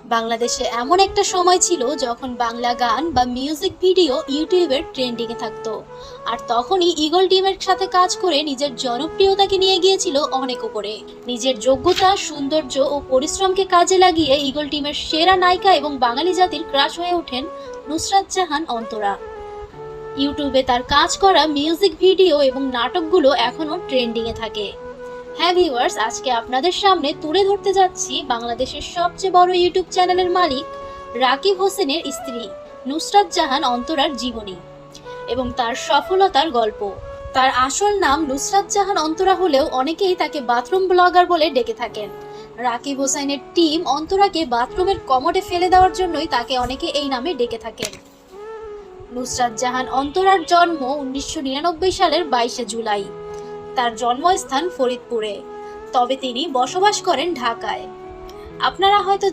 বাংলাদেশে এমন একটা সময় ছিল যখন বাংলা গান বা মিউজিক ভিডিও ইউটিউবের ট্রেন্ডিংয়ে থাকতো। আর তখনই ঈগল টিমের সাথে কাজ করে নিজের জনপ্রিয়তাকে নিয়ে গিয়েছিল অনেক উপরে। নিজের যোগ্যতা, সৌন্দর্য ও পরিশ্রমকে কাজে লাগিয়ে ঈগল টিমের সেরা নায়িকা এবং বাঙালি জাতির ক্রাশ হয়ে ওঠেন নুসরাত জাহান অন্তরা। ইউটিউবে তার কাজ করা মিউজিক ভিডিও এবং নাটকগুলো এখনও ট্রেন্ডিংয়ে থাকে। হ্যাঁ ভিউয়ার্স, আজকে আপনাদের সামনে তুলে ধরতে যাচ্ছি বাংলাদেশের সবচেয়ে বড় ইউটিউব চ্যানেলের মালিক রাকিব হোসেনের স্ত্রী নুসরাত জাহান অন্তরার জীবনী এবং তার সফলতার গল্প। তার আসল নাম নুসরাত জাহান অন্তরা হলেও অনেকেই তাকে বাথরুম ব্লগার বলে ডেকে থাকেন। রাকিব হোসেনের টিম অন্তরাকে বাথরুমের কমোডে ফেলে দেওয়ার জন্যই তাকে অনেকে এই নামে ডেকে থাকেন। নুসরাত জাহান অন্তরার জন্ম 1999 সালের 22শে জুলাই। তার জন্মস্থান ফরিদপুরে, তবে তিনি বসবাস করেন ঢাকায়। আপনারা হয়তো